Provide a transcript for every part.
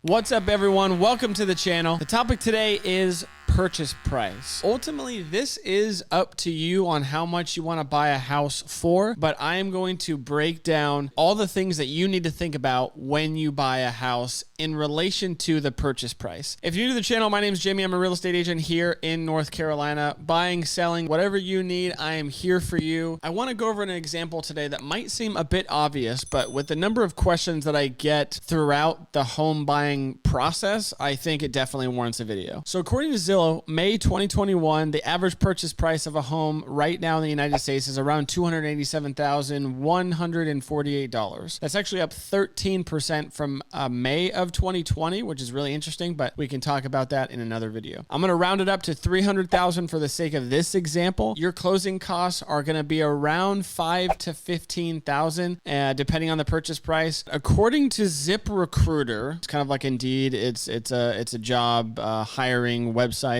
What's up, everyone? Welcome to the channel. The topic today is purchase price. Ultimately, this is up to you on how much you want to buy a house for, but I am going to break down all the things that you need to think about when you buy a house in relation to the purchase price. If you're new to the channel, my name is Jamie. I'm a real estate agent here in North Carolina. Buying, selling, whatever you need, I am here for you. I want to go over an example today that might seem a bit obvious, but with the number of questions that I get throughout the home buying process, I think it definitely warrants a video. So according to Zillow, May 2021, the average purchase price of a home right now in the United States is around $287,148. That's actually up 13% from May of 2020, which is really interesting, but we can talk about that in another video. I'm going to round it up to $300,000 for the sake of this example. Your closing costs are going to be around $5,000 to $15,000, depending on the purchase price. According to ZipRecruiter, it's kind of like Indeed. It's a job hiring website.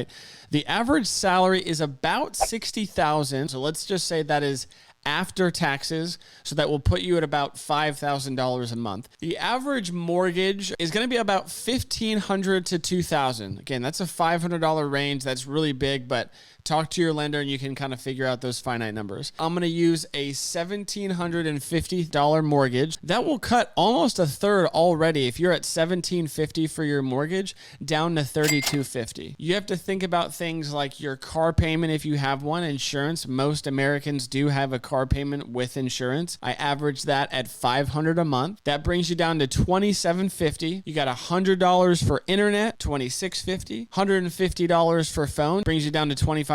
The average salary is about $60,000. So let's just say that is after taxes. So that will put you at about $5,000 a month. The average mortgage is going to be about $1,500 to $2,000. Again, that's a $500 range. That's really big, but talk to your lender and you can kind of figure out those finite numbers. I'm going to use a $1,750 mortgage. That will cut almost a third already. If you're at $1,750 for your mortgage, down to $3,250. You have to think about things like your car payment if you have one, insurance. Most Americans do have a car payment with insurance. I average that at $500 a month. That brings you down to $2,750. You got $100 for internet, $2,650. $150 for phone, brings you down to $2,500.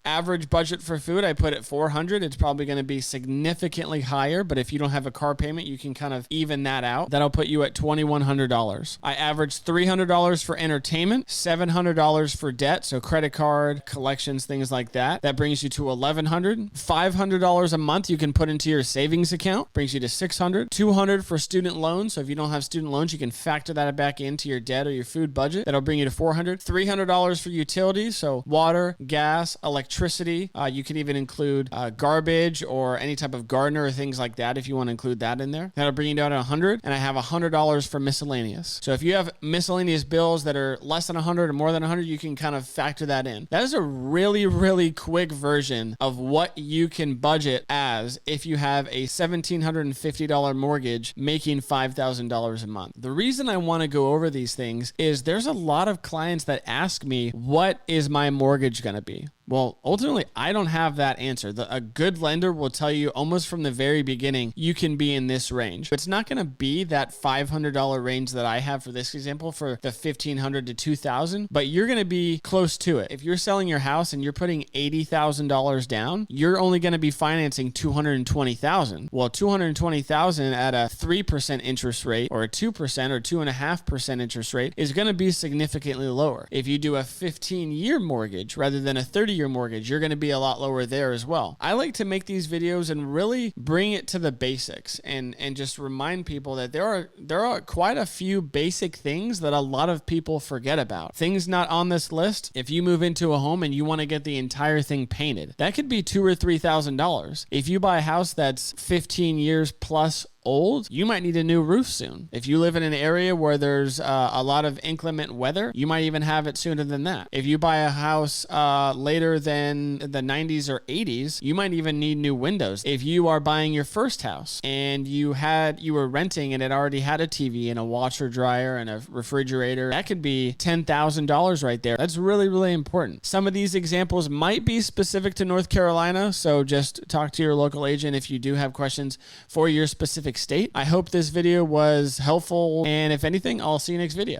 Average budget for food, I put at $400. It's probably going to be significantly higher, but if you don't have a car payment, you can kind of even that out. That'll put you at $2,100. I average $300 for entertainment, $700 for debt, so credit card, collections, things like that. That brings you to $1,100. $500 a month you can put into your savings account, brings you to $600. $200 for student loans, so if you don't have student loans, you can factor that back into your debt or your food budget. That'll bring you to $400. $300 for utilities, so water, gas, electricity. You can even include garbage or any type of gardener or things like that if you want to include that in there. That'll bring you down to $100. And I have $100 for miscellaneous. So if you have miscellaneous bills that are less than $100 or more than $100, you can kind of factor that in. That is a really, really quick version of what you can budget as if you have a $1,750 mortgage making $5,000 a month. The reason I want to go over these things is there's a lot of clients that ask me, what is my mortgage going to be? Well, ultimately, I don't have that answer. A good lender will tell you almost from the very beginning, you can be in this range. It's not going to be that $500 range that I have for this example for the $1,500 to $2,000, but you're going to be close to it. If you're selling your house and you're putting $80,000 down, you're only going to be financing $220,000. Well, $220,000 at a 3% interest rate or a 2% or 2.5% interest rate is going to be significantly lower. If you do a 15-year mortgage rather than a 30-year mortgage, you're going to be a lot lower there as well. I like to make these videos and really bring it to the basics and just remind people that there are quite a few basic things that a lot of people forget about. Things not on this list. If you move into a home and you want to get the entire thing painted, that could be $2,000 or $3,000. If you buy a house that's 15 years plus old, you might need a new roof soon. If you live in an area where there's a lot of inclement weather, you might even have it sooner than that. If you buy a house later than the 90s or 80s, you might even need new windows. If you are buying your first house and you were renting and it already had a TV and a washer dryer and a refrigerator, that could be $10,000 right there. That's really, really important. Some of these examples might be specific to North Carolina, so just talk to your local agent if you do have questions for your specific state. I hope this video was helpful, and if anything, I'll see you next video.